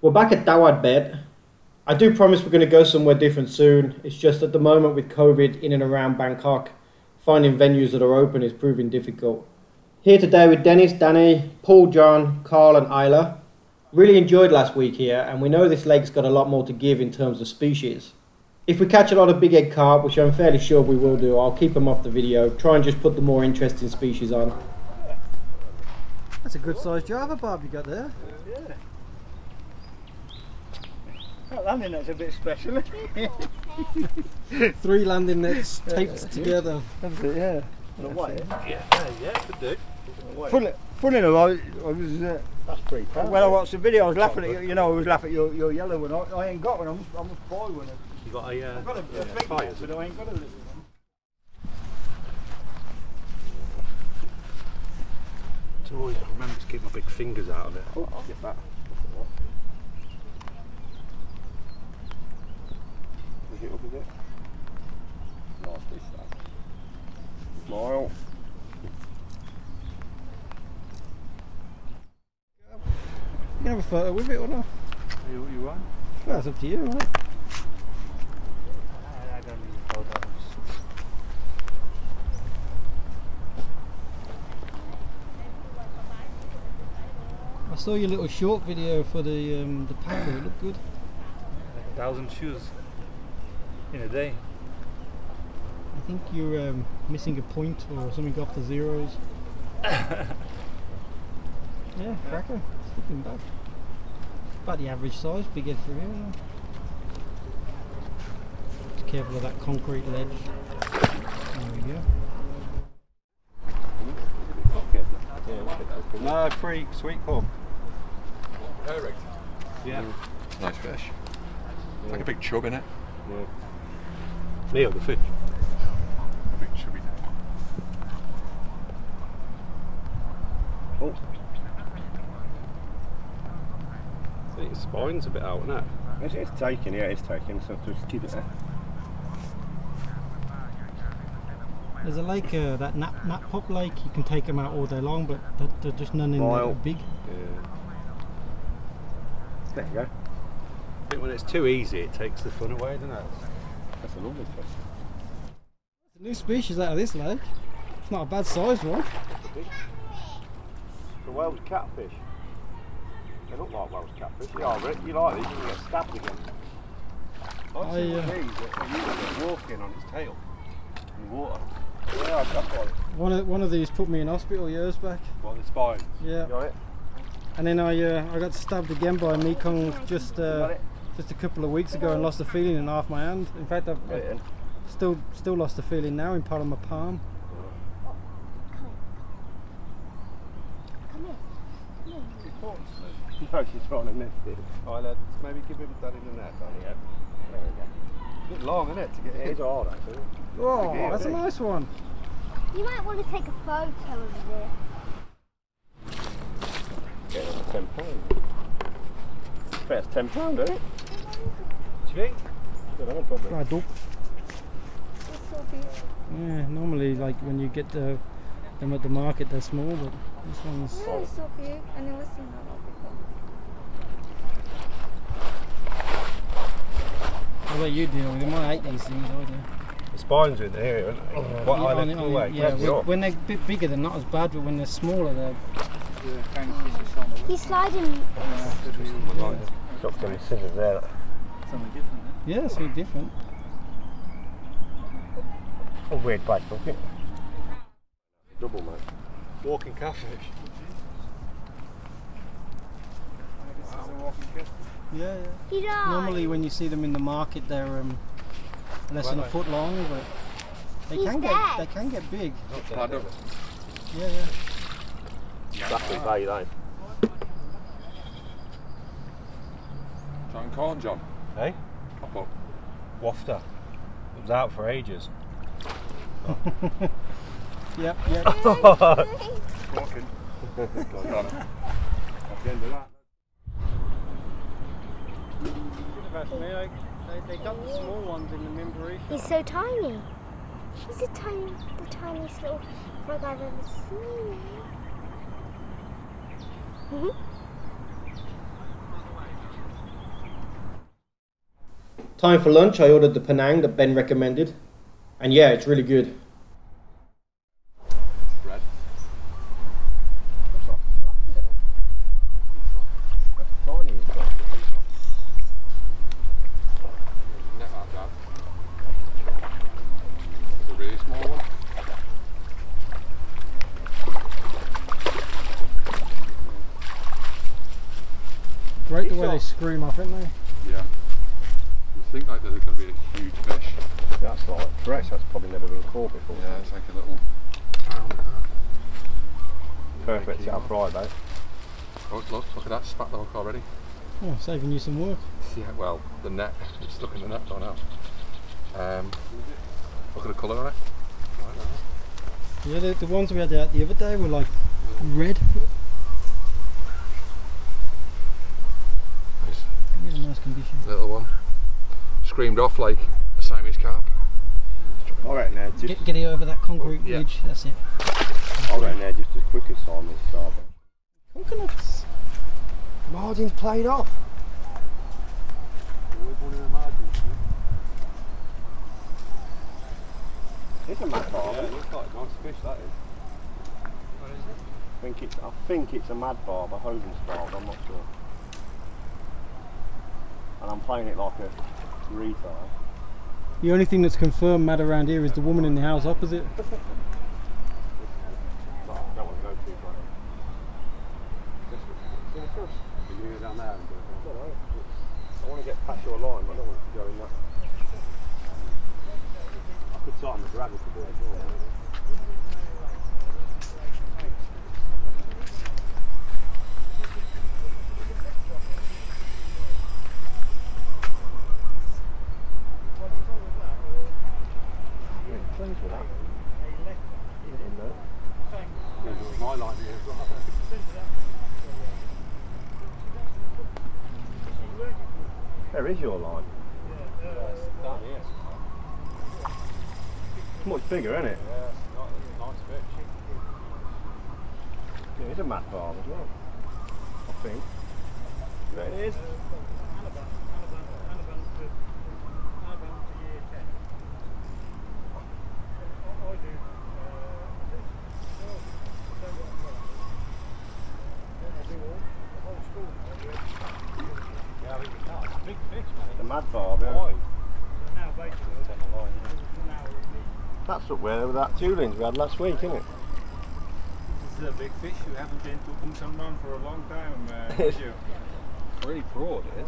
We're back at Tawadbet. I do promise we're going to go somewhere different soon. It's just at the moment with COVID in and around Bangkok, finding venues that are open is proving difficult. Here today with Dennis, Danny, Paul, John, Carl and Isla. Really enjoyed last week here, and we know this lake's got a lot more to give in terms of species. If we catch a lot of big egg carp, which I'm fairly sure we will do, I'll keep them off the video, try and just put the more interesting species on. That's a good sized Java Barb you got there. Yeah. That landing net's a bit special. 3 landing nets taped together. That's it, yeah. Yeah, could do. Funny enough, I was. That's pretty tough. When I watched the video, I was laughing at you. You know, I was laughing at your yellow one. I ain't got one. I'm a boy one. You got a? I've got a big one, but I ain't got a little one. To always remember to keep my big fingers out of it. Oh, I'll get that. Is it up a bit? Nice fish that. Smile. You can have a photo with it or not? You want? Well, that's up to you, right? I don't need photos. I saw your little short video for the packer. It looked good. Like 1,000 shoes in a day. I think you're missing a point or something off the zeros. Yeah, cracker. It's looking bad. About the average size, big head for here. Just careful of that concrete ledge. There we go. No, free sweetcorn. Perfect. Yeah. Nice fish. Like a big chub in it. Yeah. Me or the fish? A big chubby. Oh. I think its spine's a bit out, isn't it? It's taken, yeah, it's taken, so just keep it there. There's a lake, that Nap Pop Lake, you can take them out all day long, but they're just none in there big. Yeah. There you go. I think when it's too easy, it takes the fun away, doesn't it? That's a lovely fish. There's a new species out of this lake. It's not a bad size one. The Welsh catfish. They look like Welsh catfish. They are, Rick. You like these, you can get stabbed again. I've seen one of these that walking on its tail in the water. Yeah, that's one. One of these put me in hospital years back. What, the spine? Yeah. You got it? And then I got stabbed again by a Mekong just a couple of weeks ago and lost the feeling in half my hand. In fact, I've still lost the feeling now in part of my palm. No, she's trying to nest it. Alright, let's maybe give him that in the net, Danny. There we go. A bit long, isn't it, to get in? It's hard, actually. Oh, that's a nice one. You might want to take a photo of it. Get it on £10. I bet it's £10, isn't it? Do you think? I don't know, probably. Right, duck. It's so beautiful. Yeah, normally like when you get them at the market they're small, but this one's... No, it's so big. I never seen that one before. What about you deal with them? I hate these things, I do. The spines are in here, aren't they? What I left away. Yeah, when they're a bit bigger they're not as bad, but when they're smaller they're... He's sliding. Got any scissors there. Something different, Yeah, it's really different. A weird bite, don't it? Double, mate. Walking catfish. Yeah, yeah. He died. Normally when you see them in the market they're less than a foot long, but they can get big. I don't. Yeah, yeah. That's the bait, eh? John corn, John. Hey? Pop up. Wafter. It was out for ages. Yep, yep. Walking. Got it. At the end of that. They got the small ones in the Mimbarika. He's so tiny. He's the tiniest little frog I've ever seen. Time for lunch, I ordered the Penang that Ben recommended. And yeah, it's really good. Bread. Tiny. Net like that. It's a really small one. Great the way they scream off, aren't they? Yeah. You think like there's going to be a huge fish. That's like fresh, that's probably never been caught before. Yeah, it's like a little pound and a half. Perfect to have fried though. Oh, look at that, spat the hook already. Oh, saving you some work. Yeah, well, the net, it's stuck in the net, don't know. Look at the colour on it. Yeah, the ones we had out the other day were like red. Really nice condition. Little one. Screamed off like a Siamese carp. I reckon they're just, Get it over that concrete ridge, that's it. I reckon they're just as quick as Siamese carp. Coconuts. Margins played off. It's a mad barb. Yeah, it looks like a nice fish, that is. What is it? I think it's a mad barb, a Hogan's barb, I'm not sure. And I'm playing it like a retard. The only thing that's confirmed mad around here is the woman in the house opposite. I don't want to go too far. I want to get past your line, but I don't want to go in that. I could tighten the drag a bit as well. Pleased with that. My line here as well. There is your line. Down here. It's much bigger, isn't it? Yeah, it's a nice fish. Yeah, it's a mad barb as well, I think. There it is. The mad barb, yeah. That's up where with that tulins we had last week, isn't it? This is a big fish. You haven't been to Bungsamban for a long time, have you? Really broad, it is.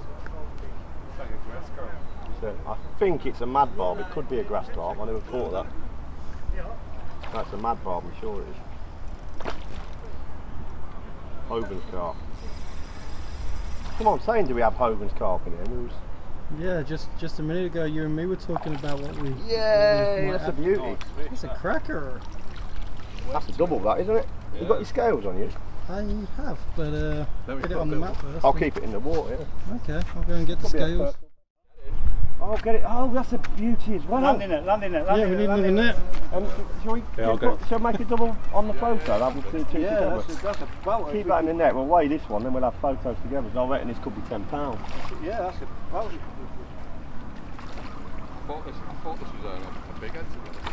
It's like a grass carp. So, I think it's a mad barb. It could be a grass carp. I never caught that. That's a mad barb, I'm sure it is. Hogan's carp. Come on, saying do we have Hogan's carp in here? Yeah, just a minute ago you and me were talking about what we... Yay, that's a beauty. It's a cracker. That's a double that, isn't it? Yeah. You've got your scales on you? I have, but get it on the map first. I'll keep it in the water, yeah. Okay, I'll go and get the scales. Oh, get it. Oh, that's a beauty as well. Land in it, land in it, Yeah, we need another net. Shall we shall we make a double on the photo? That'll be two together. That's a photo. Keep that in the net. We'll weigh this one, then we'll have photos together. So I reckon this could be £10. Yeah, that's a photo. I thought this was a big head.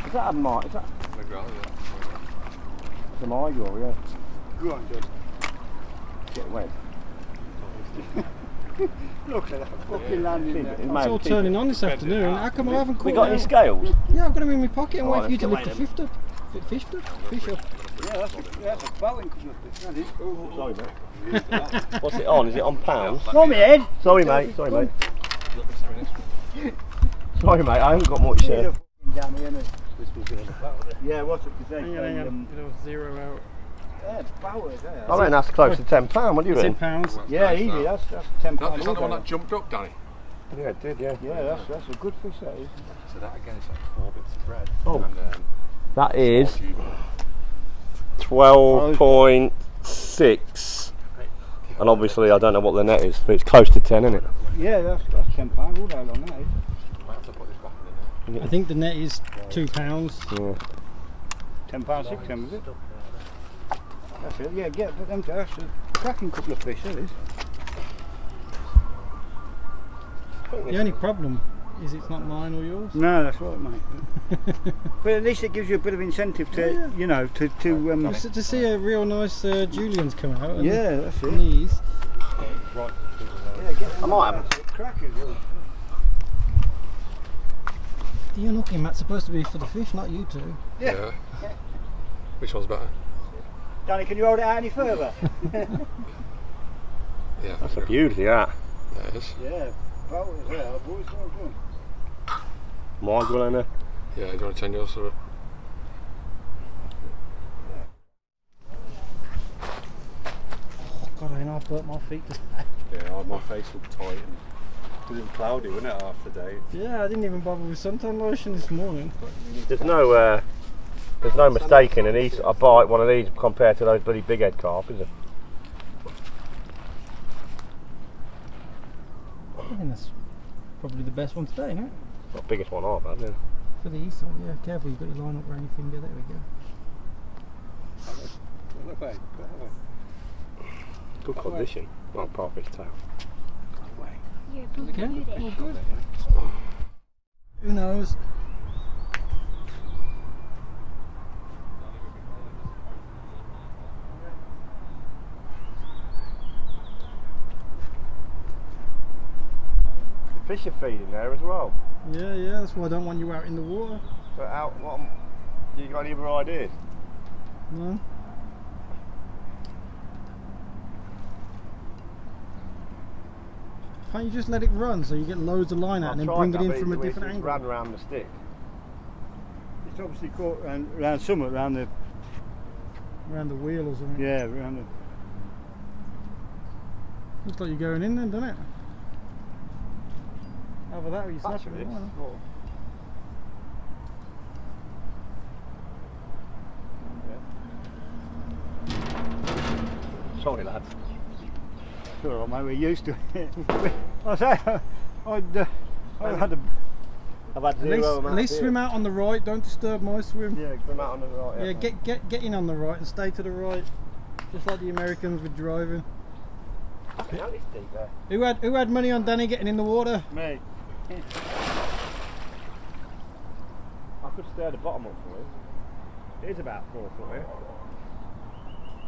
Is that a mark? Is that Yeah. it's a margor, yeah. Go on, Jed. Get wet. Look at that fucking landing there. It's all turning on this afternoon. How come I haven't caught We got it? any scales? Yeah, I've got them in my pocket and Oh, wait for you to let's lift the get fish up. Yeah, that's a boating fish. That is. Sorry, mate. What's it on? Is it on pounds? Come on, Ed. Sorry, mate. Sorry, mate. Sorry, mate. I haven't got much. Down here, yeah, what's up to say? Hang on. It'll zero out. Yeah, powers, yeah. I reckon that's close to £10. What do you It's in reckon? pounds. Yeah, easy. That's £10. Is that the one that jumped up, Danny? Yeah, it did. Yeah, yeah. That's a good fish. That is. So that again is like 4 bits of bread. Oh. And, That is cube. 12.6. And obviously, I don't know what the net is, but it's close to 10, isn't it? Yeah, that's £10 all day long, that is. Might have to put this back in the net. I think the net is £2. Yeah. £10, £6, is it? That's it, yeah, get them to us. A cracking couple of fish, that is. The only problem is it's not mine or yours. No, that's right, mate. But at least it gives you a bit of incentive to, you know, to see a real nice Julian's come out. And yeah, that's it. These. Right. I might have Crackers. The unhooking mat's supposed to be for the fish, not you two. Yeah. Which one's better? Danny, can you hold it out any further? Yeah. That's a beauty, that. Yeah, it is. Yeah. Well, yeah, boys, well done. My good in there. Yeah, do you want to turn yours to it? Oh, God, I know I've burnt my feet today. Yeah, my face looked tight and it was cloudy, wasn't it, half the day? Yeah, I didn't even bother with suntan lotion this morning. There's no mistaking a bite one of these compared to those bloody big head carp, is there? I think that's probably the best one today, isn't it? Not the biggest one I've had, yeah. For the east side, yeah. Careful, you've got your line up around your finger. There we go. Look away, go that way. Good condition. Not parfish tail. You're Okay, beautiful. all good. Who knows? The fish are feeding there as well. Yeah, yeah, that's why I don't want you out in the water. But you got any other ideas? No? Can't you just let it run so you get loads of line out and then bring it in from a different angle? Ran around the stick. It's obviously caught around somewhere, around the wheel or something. yeah, around the. Looks like you're going in then, doesn't it? Over that, or you snapping it? Sorry, lad. It's all right, mate. We're used to it. I say, I've had zero. At least swim out on the right. Don't disturb my swim. Yeah, swim out on the right. Yeah, get in on the right and stay to the right, just like the Americans with driving. Yeah, it's deep there. Who had money on Danny getting in the water? Me. I could stir the bottom up for it. It is about 4 foot here.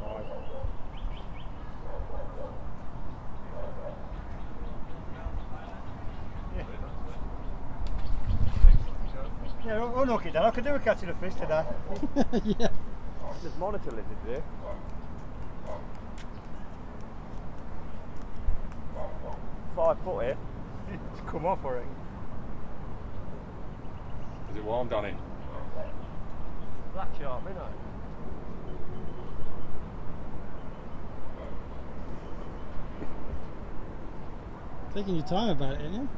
Right. Yeah, unhook it down. I could do a catching a fish today. Yeah. There's monitor lizards here. $5 here. It's come off already. Is it warm, Danny? Black sharp, isn't it? Taking your time about it, ain't you? I'm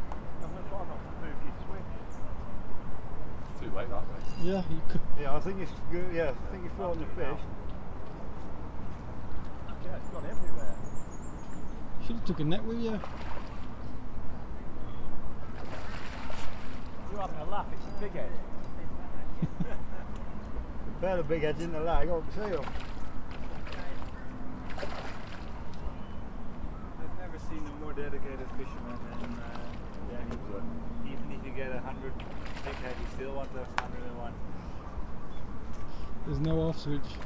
going to try not to move your swing. It's too late, that way. Yeah, you could. Yeah, I think it's good. Yeah, I think you're floating the fish. Yeah, it's gone everywhere. Should have took a net with you. You're having a laugh, it's a big head. A pair of big heads in the lag, I can see them. I've never seen a more dedicated fisherman than Danny. Even if you get 100 big head, you still want those 101. There's no off switch.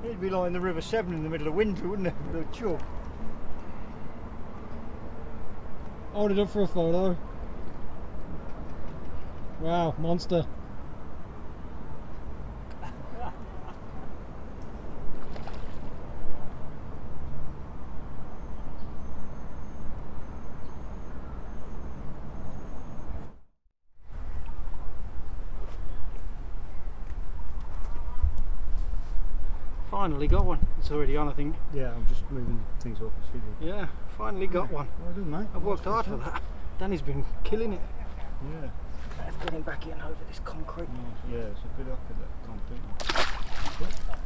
It'd be like in the River Severn in the middle of winter, wouldn't it? With a chub. Hold it up for a photo. Wow, monster. Finally got one. It's already on, I think. Yeah, I'm just moving things off the ceiling. Yeah, finally got one. Well done, mate. I've worked hard for that. Danny's been killing it. Yeah. Let's get him back in over this concrete. Yeah, it's a bit up to that concrete.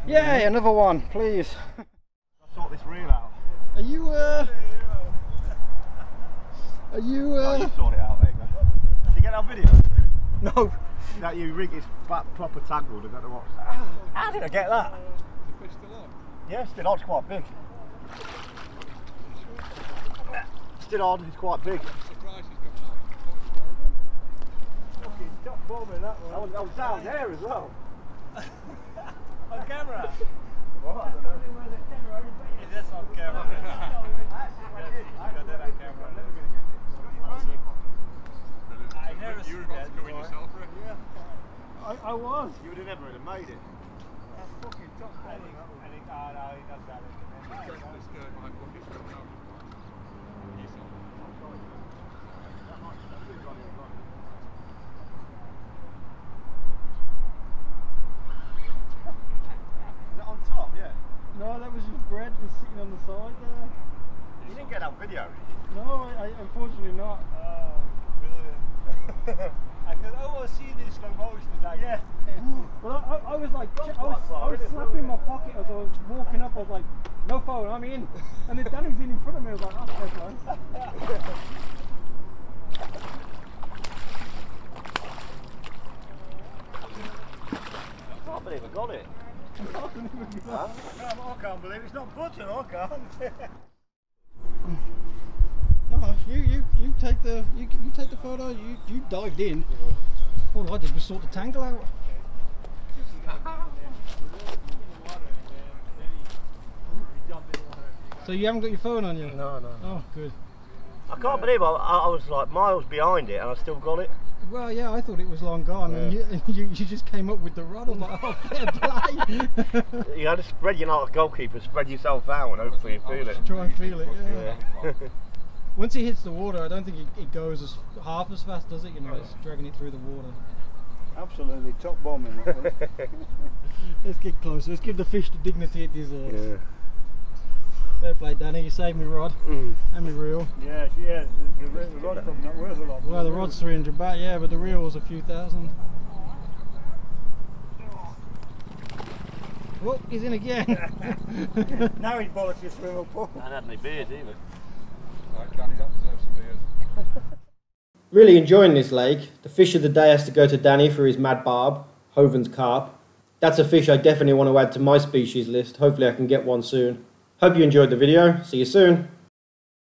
Yay, another one, please. I'll sort this reel out. Are you, Oh, you sort it out, there you go. Did you get that video? No. That you rig is proper tangled, I don't know what. How did I get that? Is the fish still on? Yeah, still on, it's quite big. still on, it's quite big. Fucking top bomber that one. I was down there as well. On camera? What? It is on camera. I got that on camera. I never You were about to go in yourself, Rick? Yeah. I was. You would have never have made it. That's fucking top bomber. I think, oh no, he does that. This guy might fucking swim now. Is that on top? Yeah. No, that was just bread just sitting on the side there. You didn't get that video, did you? No, I unfortunately not. Oh, brilliant. I could almost see this slow motion. Like, Yeah. Well, I was like, I was slapping my pocket as I was walking up. I was like, no phone, I'm in. And then Danny's in front of me. I was like, oh, that's fine. I can't believe I got it. Huh? I can't believe it's not butter, I can't. No, you take the photo. You dived in. All I did was sort the tangle out. So you haven't got your phone on you? No. Oh, good. I can't believe I was like miles behind it and I still got it. Well, yeah, I thought it was long gone, and you just came up with the rod. I was like, oh, fair play. You know, just spread your like a goalkeeper, spread yourself out and hopefully you feel it. Try and feel it, yeah. Yeah. Once it hits the water, I don't think it goes half as fast, does it? You know, it's dragging it through the water. Absolutely top bombing that one. Let's get closer. Let's give the fish the dignity it deserves. Yeah. Fair play, Danny. You saved me rod and me reel. Yeah, the rod's probably not worth a lot. Well, the rod's 300 baht, yeah, but the reel was a few thousand. Oh, he's in again. Now he's bollocks your swimming pool. I hadn't had any beers either. Right, Danny, that deserves some beers. Really enjoying this lake. The fish of the day has to go to Danny for his mad barb, Hoven's carp. That's a fish I definitely want to add to my species list. Hopefully I can get one soon. Hope you enjoyed the video. See you soon.